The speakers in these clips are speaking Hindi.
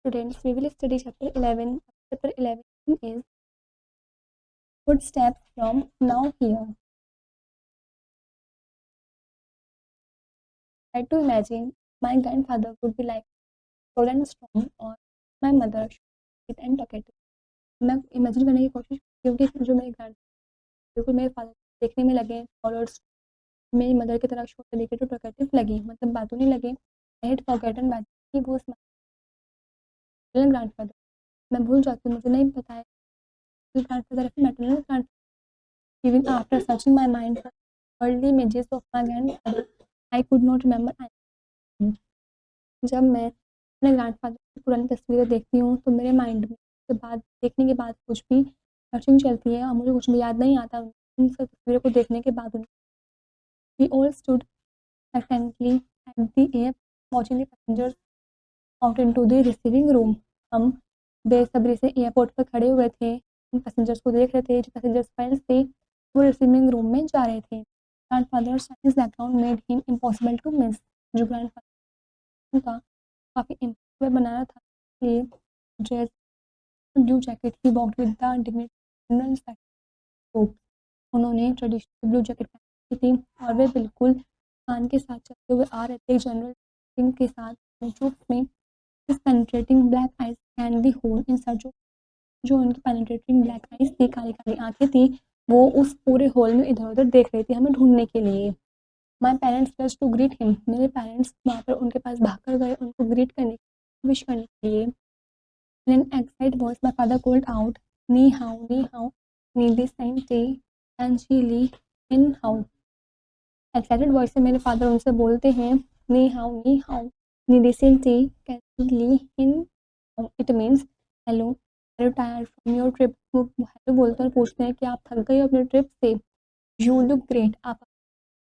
students, we will study chapter 11. Chapter 11 is footsteps from now here. Try to imagine my grandfather would be like tall and strong और my mother short and talkative. मैं इमेजिन करने की कोशिश क्योंकि जो मेरे ग्रैंड बिल्कुल मेरे फादर देखने में लगे और मेरी मदर की तरह शॉर्ट तरीके टू टॉकेटिव लगी, मतलब बातों नहीं लगे। I had forgotten that he was my grandfather. मैं भूल जाती हूँ, मुझे नहीं पता है कि ग्रैंडफादर है maternal grand. Even after searching my mind for early images of my grandfather I could not remember anything. जब मैं अपने ग्रैंडफादर की पुरानी तस्वीरें देखती हूँ तो मेरे माइंड में के बाद देखने के बाद कुछ भी सर्चिंग चलती है और मुझे कुछ भी याद नहीं आता उन सब तस्वीरों को देखने के बाद। We all stood expectantly at the air watching the passengers out into the receiving room. हम बेसब्री से एयरपोर्ट पर खड़े हुए थे, उन पैसेंजर्स को देख रहे थे। जो पैसेंजर्स फाइल्स थे वो रिसीविंग रूम में जा रहे थे। Grandfather's Chinese background made him impossible to miss. जो ग्रैंडफादर का काफ़ी इम्पॉसिबल बनाना था, इसलिए ड्रेस ब्लू जैकेट ही वॉक्ड विद द डिग्निटी। उन्होंने ट्रेडिशनल ब्लू जैकेट पहनी थी और वे बिल्कुल खान के साथ चलते हुए आ रहे थे। जनरल सिंह के साथ ट्रूप्स में his penetrating black eyes and the whole in search of. जो उनकी पेनिट्रेटिंग ब्लैक आइज थी, काली काली आंखें थी, वो उस पूरे हॉल में इधर उधर देख रही थी हमें ढूंढने के लिए। My parents just to greet him. मेरे पेरेंट्स वहाँ पर उनके पास भाग कर गए उनको ग्रीट करने विश करने के लिए। In an excited voice, my father called out, Ni hao, ni this time tea, and she ली in how. एक्साइटेड वॉइस से मेरे फादर उनसे बोलते हैं नी हाउ नी दिस टी कैन ली इन। It means hello, are you tired from your trip. वो हेलो बोलते हैं और पूछते हैं कि आप थक गए अपने ट्रिप से। यू लुक ग्रेट, आप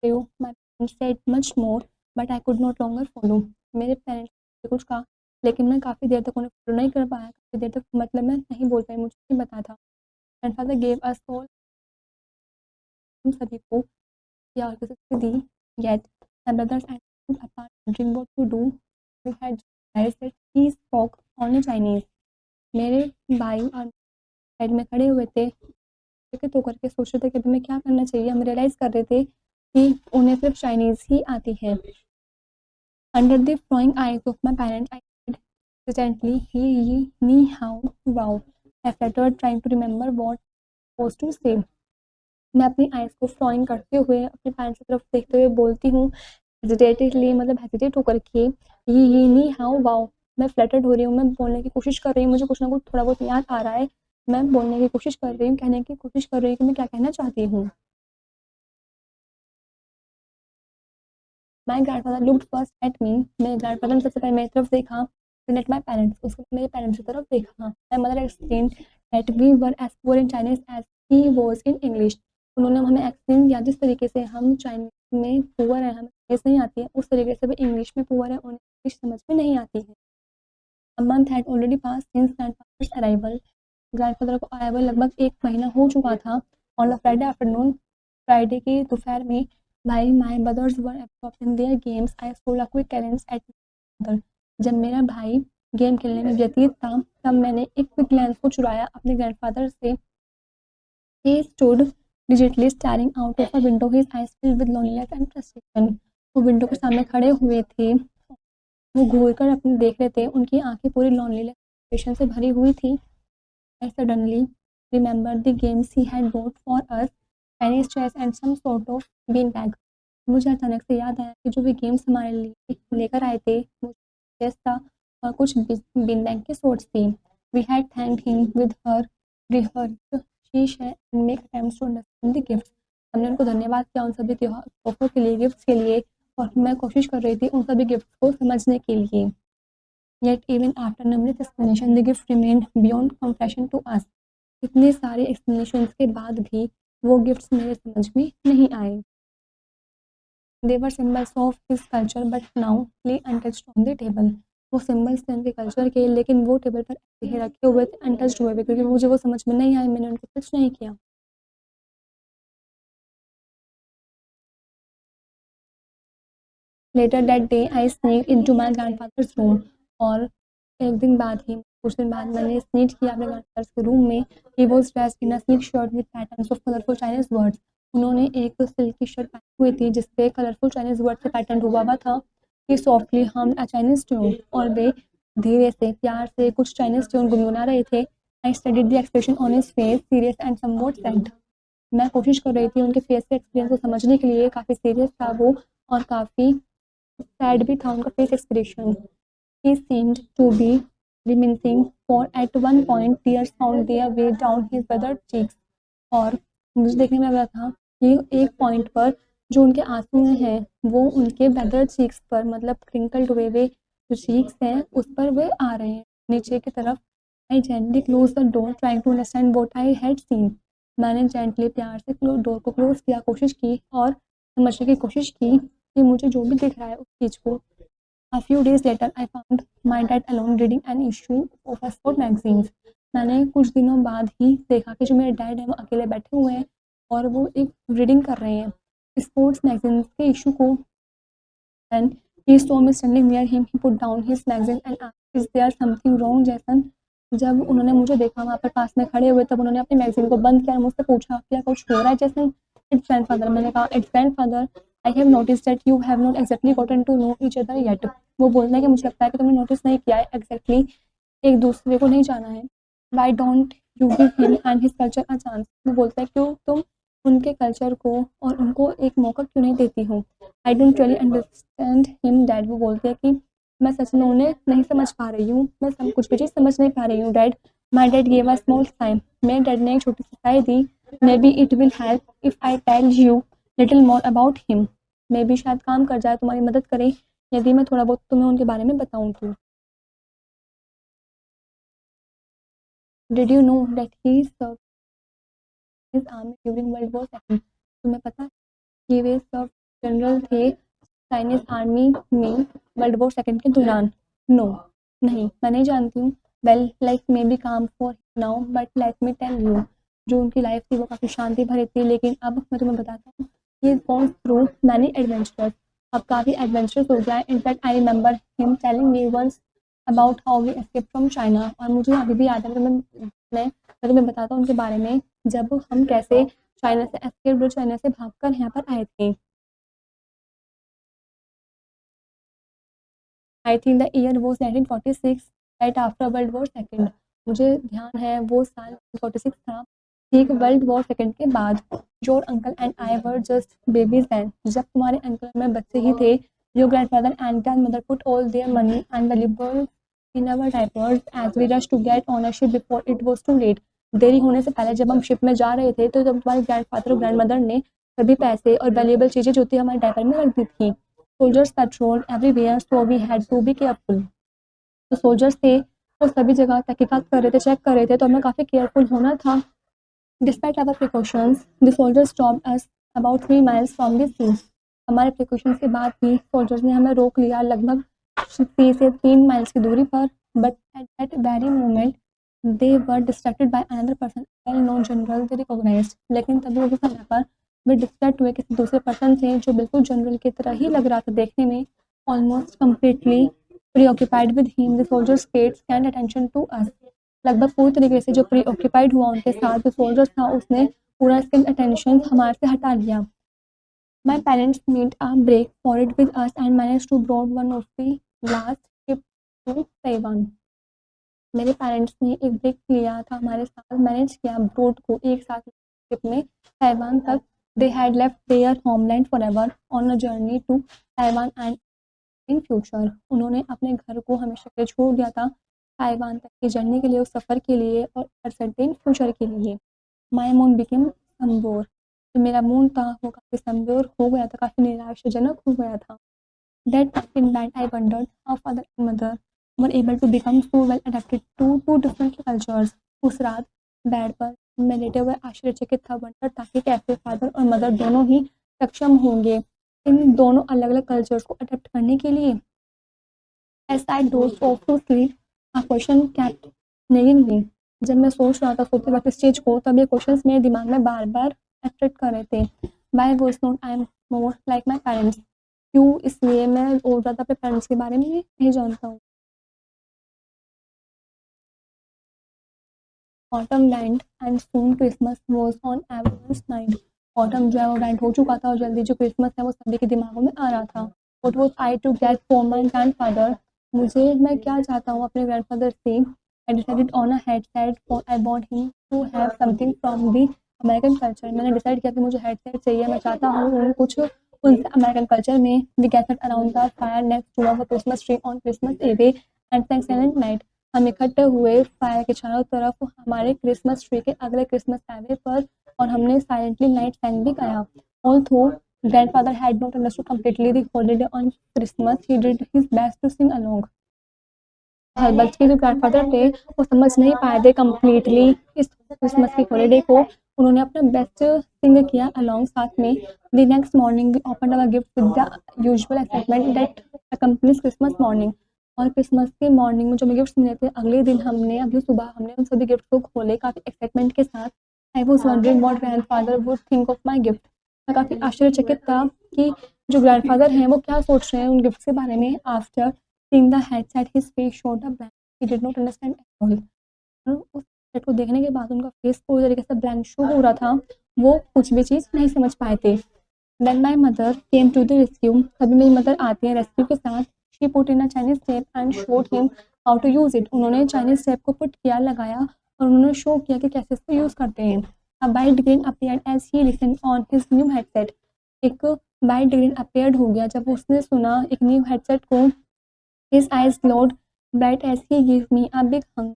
हो। My parents said much more but I could not longer follow. मेरे पेरेंट्स ने कुछ कहा लेकिन मैं काफ़ी देर तक उन्हें फॉलो नहीं कर पाया। काफ़ी देर तक मतलब मैं नहीं बोल पाई, मुझे नहीं पता था। ग्रैंडफादर गेव अस ऑल, हम सभी को या किसी दी। Yet my brothers and I stood apart wondering what to do. We had realized that he spoke only Chinese. मेरे भाई और साइड में खड़े हुए थे, चकित होकर के सोच रहे थे कि हमें क्या करना चाहिए। हम रियलाइज़ कर रहे थे कि उन्हें सिर्फ चाइनीज़ ही आती है। Under the prying eyes of my parents, I said hesitantly, he, ni hao, wow. I fluttered, trying to remember what I was to say. मैं अपनी आइज़ को फ्रॉइंग करते हुए अपने पेरेंट्स की तरफ देखते हुए बोलती हूँ हेजिटेटिवली, मतलब हेजिटेट होकर के, ये नी हाउ वाओ। मैं फ्लटर्ड हो रही हूँ, मैं बोलने की कोशिश कर रही हूँ, मुझे कुछ ना कुछ थोड़ा बहुत याद आ रहा है। मैं बोलने की कोशिश कर रही हूँ, कहने की कोशिश कर रही हूँ कि मैं क्या कहना चाहती हूँ। माई grandfather looked first at me. मेरे ग्रैंडफादर ने सबसे पहले मेरी तरफ देखा, देन एट माई पेरेंट्स, उसके बाद मेरे पेरेंट्स की तरफ देखा। My mother explain that we were as poor in Chinese as he was in English. उन्होंने हमें एक्सप्लेन किया जिस तरीके से हम चाइनीज में पुअर हैं, हमें इंग्लिश नहीं आती है, उस तरीके से भी इंग्लिश में पुअर है, उन्हें इंग्लिश समझ में नहीं आती है। A month had already pass since grandfathers arrival. Grandfather को आए हुए लगभग 1 महीना हो चुका था। On the Friday afternoon, Friday की दोपहर में, while my brothers were absorbed in their games, I stole a quick glance at my father. जब मेरा भाई गेम खेलने में व्यतीत था तब मैंने एक क्विक ग्लैंस को चुराया अपने ग्रैंडफादर से। He stood rigidly staring out of a window, his eyes filled with loneliness and frustration. वो विंडो के सामने खड़े हुए थे, वो घूर कर अपने देख रहे थे, उनकी आंखें पूरी loneliness frustration से भरी हुई थी। I suddenly remembered the games he had bought for us, tennis, chess and some sort of beanbag. मुझे अचानक से याद आया कि जो भी गेम्स हमारे लिए लेकर आए थे वो चेस था और कुछ बीनबैग की सॉर्ट्स थी। We had thanked him with her rehearsed शीश and make attempts to understand the gifts. हमने उनको धन्यवाद किया उन सभी त्योहार तोहफों के लिए, गिफ्ट्स के लिए, और मैं कोशिश कर रही थी उन सभी गिफ्ट्स को समझने के लिए। Yet even after numerous explanation, the gift remained beyond comprehension to us. इतने सारे explanations के बाद भी वो गिफ्ट्स मेरे समझ में नहीं आए। They were symbols of his culture but now lay untouched on the table. वो सिम्बल्स थे उनके कल्चर के, लेकिन वो टेबल पर ऐसे ही रखे हुए थे, अनटच्ड हुए हुए, क्योंकि मुझे वो समझ में नहीं आए, मैंने उनको टच नहीं किया। Later that day I sneaked into my grandfather's room, और एक दिन बाद ही कुछ दिन बाद मैंने स्नीट किया अपने ग्रैंडफादर्स के रूम में। He was dressed in a silk shirt with patterns of colourful Chinese words. उन्होंने एक सिल्क की शर्ट पहनी हुई थी जिस पे कलरफुल चाइनीज वर्ड से पैटर्न हुआ हुआ था। ही softly humped a Chinese tune, और वे धीरे से प्यार से कुछ चाइनीज ट्यून गुनगुना रहे थे। I studied the expression on his face, serious and somewhat sad. मैं कोशिश कर रही थी उनके फेस के एक्सपीरियंस को समझने के लिए। काफ़ी सीरियस था वो और काफ़ी सैड भी था उनका face expression. He seemed to be reminiscing, for at one point tears found their way down his weathered cheeks. और मुझे देखने में लगा था कि एक पॉइंट पर जो उनके आंसू हैं वो उनके वेदर्ड चीक्स पर, मतलब क्रिंकल्ड हुए वे जो चीक्स हैं उस पर वे आ रहे हैं नीचे की तरफ। I gently close the door trying to understand what I had seen. मैंने जेंटली प्यार से डोर को क्लोज किया, कोशिश की और समझने की कोशिश की कि मुझे जो भी दिख रहा है उस चीज़ को। A few days later, I found my dad alone reading an issue of a sport magazines. मैंने कुछ दिनों बाद ही देखा कि जो मेरे डैड हैं वो अकेले बैठे हुए हैं और वो एक रीडिंग कर रहे हैं स्पोर्ट्स मैगजीन के इशू को। And he saw me standing near him. He put down his magazine and asked, "Is there something wrong, जैसन?" जब उन्होंने मुझे देखा वहाँ पर पास में खड़े हुए तब उन्होंने अपनी मैगजीन को बंद किया और मुझसे पूछा, क्या कुछ हो रहा है जैसन? It's grandfather. मैंने कहा, it's grandfather, I have notice that you have not exactly gotten to know each other yet. वो बोलना है कि मुझे लगता है कि तुमने नोटिस नहीं किया है एग्जैक्टली, एक दूसरे को नहीं जाना है। Why don't you give him and his culture a chance. वो बोलता है क्यों तुम उनके कल्चर को और उनको एक मौका क्यों नहीं देती हो। I don't really understand him dad. वो बोलते हैं कि मैं सच में उन्हें नहीं समझ पा रही हूँ, मैं कुछ भी चीज़ समझ नहीं पा रही हूँ dad. My dad gave a small sigh. मेरे डैड ने एक छोटी सी साई दी। Maybe it will help if I tell you little more about him. Maybe शायद काम कर जाए, तुम्हारी मदद करे यदि मैं थोड़ा बहुत तुम्हें उनके बारे में बताऊँ तो। Did you know that he serve his army during World War second. तुम्हें पता है कि वे सब जनरल थे चाइनीज आर्मी में वर्ल्ड वॉर सेकंड के दौरान। नो, नहीं मैं नहीं जानती हूँ। Well like maybe calm for now but let me tell you. जो उनकी लाइफ थी वो काफ़ी शांति भरी थी, लेकिन अब मैं तुम्हें बताता हूँ he gone through many adventures. अब काफ़ी एडवेंचरस हो गया है। In fact I remember him telling me once about how we escape from China. और मुझे अभी भी याद है, मैं तुम्हें बताता हूँ उनके बारे में, जब हम कैसे चाइना से एस्केप, चाइना से भागकर यहाँ पर आए थे। I think the year was 1946, right after world war second. मुझे ध्यान है वो साल 1946 था, ठीक वर्ल्ड वॉर सेकेंड के बाद। Your uncle and I were just babies then. जब तुम्हारे अंकल में बच्चे ही थे। Your grandfather and grandmother put all their money and valuables in our diapers as we rush to get on a ship before it was too late. देरी होने से पहले जब हम शिप में जा रहे थे तो जब तुम्हारे ग्रैंडफादर और ग्रैंडमदर ने सभी पैसे और वैल्यूएबल चीज़ें जो थी हमारे डायपर में रख दी थी। Soldiers patrol everywhere so we had to be careful. जो सोल्जर्स थे वो सभी जगह तहकीकात कर रहे थे, चेक कर रहे थे, तो हमें काफ़ी केयरफुल होना था। Despite our precautions the soldiers stopped us about 3 miles from the sea. हमारे प्रिकॉशंस के बाद भी सोल्जर्स ने हमें रोक लिया लगभग सी से 3 miles की दूरी पर। But at that very moment they were distracted by another person well known general they recognised. लेकिन तभी उस समय पर वे डिस्ट्रैक्ट हुए किसी दूसरे पर्सन से जो बिल्कुल जनरल की तरह ही लग रहा था देखने में, almost completely preoccupied with him. The soldiers paid scant attention to us. लगभग पूरी तरीके से जो प्रीऑक्यूपाइड हुआ उनके साथ जो सोल्जर्स था उसने पूरा स्किन अटेंशन हमारे से हटा लिया। My parents made a break for it with us and managed to board one of the last ship to Taiwan. मेरे पेरेंट्स ने एक ब्रेक लिया था हमारे साथ, मैनेज किया बोट को एक साथ शिप में ताइवान तक। They had left their homeland forever on a journey to Taiwan and in future. उन्होंने अपने घर को हमेशा के लिए छोड़ दिया था ताइवान तक की जर्नी के लिए, उस सफ़र के लिए और सर्टेन फ्यूचर के लिए। माई मून बिकेम समबोर। जो मेरा मून था वो काफ़ी समबोर हो गया था, काफ़ी निराशाजनक हो गया था। That in that I wondered how father and mother were able to become so well adapted to two different cultures. उस रात बेड पर मैं लेटे हुए आश्चर्यचकित था, वंडर था कि कैसे फादर और मदर दोनों ही सक्षम होंगे इन दोनों अलग अलग कल्चर्स को अडेप्ट करने के लिए। As I dozed off to sleep, a question kept nagging me. जब मैं सोच रहा था सोते वक्त इस चीज़ को, तब ये क्वेश्चंस मेरे दिमाग में बार बार एट्रैक्ट कर रहे थे। Why was not I more like my parents? क्यों इसलिए मैं और ज़्यादा अपने पेरेंट्स के बारे में नहीं जानता हूँ। Autumn land and soon Christmas was on everyone's mind. Autumn जो है वो लैंड हो चुका था और जल्दी जो क्रिसमस है वो सभी के दिमागों में आ रहा था। What was I to get for my grandfather, मुझे मैं क्या चाहता हूँ अपने ग्रैंड फादर से। I decided on a headset for I want him to have something from the American culture. मैंने डिसाइड किया कि मुझे हेडसेट चाहिए, मैं चाहता हूँ उन्हें कुछ उनसे अमेरिकन कल्चर में। We gathered around the fire next to our Christmas tree on Christmas day and sang silent night. हम इकट्ठे हुए फायर के चारों तरफ हमारे क्रिसमस ट्री के अगले क्रिसमस हाईवे पर और हमने साइलेंटली नाइट सैंग भी गाया। Although grandfather had not understood completely the holiday on Christmas, he did his best to sing along। बल्कि जो ग्रैंडफादर थे वो समझ नहीं पाए थे कम्प्लीटली इस क्रिसमस की हॉलीडे को। उन्होंने अपना बेस्ट सिंग किया अलॉन्ग साथ में। The next morning we open our gift with the usual excitement that accompanies Christmas morning. और क्रिसमस की मॉर्निंग में जो हमें गिफ्ट्स मिले थे अगले दिन अगली सुबह हमने उन सभी गिफ्ट को खोले काफ़ी एक्साइटमेंट के साथ। I was wondering what grandfather would think of my gift. मैं काफ़ी आश्चर्यचकित था कि जो ग्रैंडफादर हैं वो क्या सोच रहे हैं उन गिफ्ट के बारे में। After seeing the headset his face showed a blank, he did not understand at all. और उस हेडसेट को देखने के बाद उनका फेस पूरी तरीके से ब्लैंक शो हो रहा था, वो कुछ भी चीज़ नहीं समझ पाए थे। Then my mother came to the rescue, तभी मेरी मदर आती है रेस्क्यू के साथ। She put in a Chinese tape and showed him how to use it. उन्होंने चाइनीज टेप को पुट किया, लगाया और उन्होंने शो किया कि कैसे इसको यूज़ करते हैं। A bright green appeared as he listened on his new headset. एक ब्राइट ग्रीन अपीयर्ड हो गया जब उसने सुना एक न्यू हेडसेट को। His eyes glowed bright as he give me a big hug.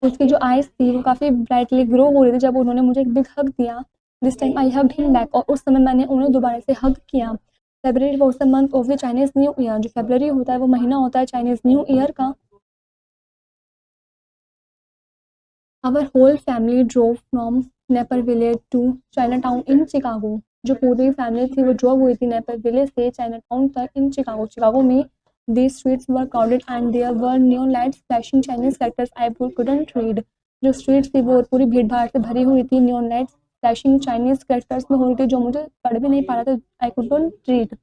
उसकी जो आइज़ थी वो काफ़ी ब्राइटली ग्लो हो रही थी जब उन्होंने मुझे एक बिग हग दिया। This time I hugged him back, और उस समय मैंने उन्हें दोबारा से हग किया। February was the month of the Chinese new year. जो फेब्रुअरी होता है वो महीना होता है चाइनीज न्यू ईयर का। Our whole family drove from Naperville to Chinatown in Chicago. जो पूरी फैमिली थी वो ड्रोव हुई थी नेपर विलेज से चाइना टाउन तक इन चिकागो। चिकागो में दी streets were crowded and there were new lights flashing Chinese characters I couldn't read. जो स्ट्रीट्स थी वो पूरी भीड़ भाड़ से भरी हुई थी, new lights flashing Chinese characters में हुई थी जो मुझे पढ़ भी नहीं पा रहा था। आई couldn't read.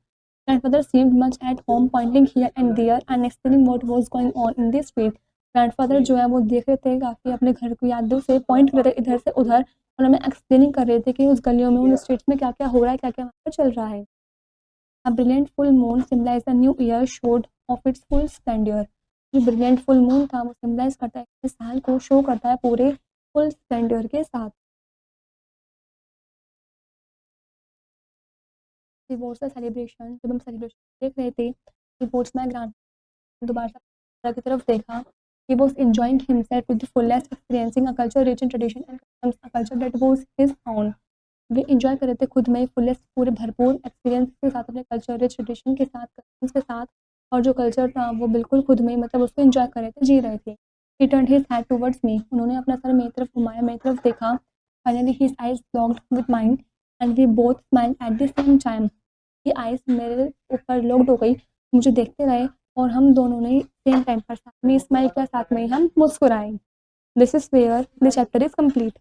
Grandfather seemed much at home, pointing here and there and explaining what was going on in the street। Grandfather जो है वो देख रहे थे काफ़ी अपने घर को यादों से, पॉइंट कर रहे थे इधर से उधर और हमें एक्सप्लेनिंग कर रहे थे कि उस गलियों में उन स्ट्रीट्स में क्या क्या हो रहा है, क्या क्या वहाँ पर चल रहा है। A brilliant full moon symbolize the new year showed off its full splendour. जो ब्रिलियंट फुल मून था वो सिम्बलाइज करता है इस साल को, शो करता है पूरे फुल स्प्लेंडियर के साथ। रिवॉर्ड्स का सेलिब्रेशन, जब हम सेलिब्रेशन देख रहे थे रिवॉर्ड्स में ग्रांड दोबारा से की तरफ देखा। He was enjoying himself with the fullest, experiencing a culture rich in tradition and customs, a culture that was his own। Way enjoy कर रहे थे खुद में फुलेस्ट पूरे भरपूर एक्सपीरियंस के साथ, अपने कल्चर रिच ट्रेडिशन के साथ, कस्टम्स के साथ। और जो कल्चर था वो बिल्कुल खुद में मतलब उसको इंजॉय कर रहे थे, जी रहे थे। He turned his head towards me, उन्होंने अपना सर मेरी तरफ घुमाया, मेरी तरफ देखा। Finally his eyes locked with mine and we both smiled at the same time। की आइज़ मेरे ऊपर लॉक्ड हो गई, मुझे देखते रहे और हम दोनों ने सेम टाइम पर साथ में स्माइल किया, साथ में ही हम मुस्कुराए। This is where the chapter is complete.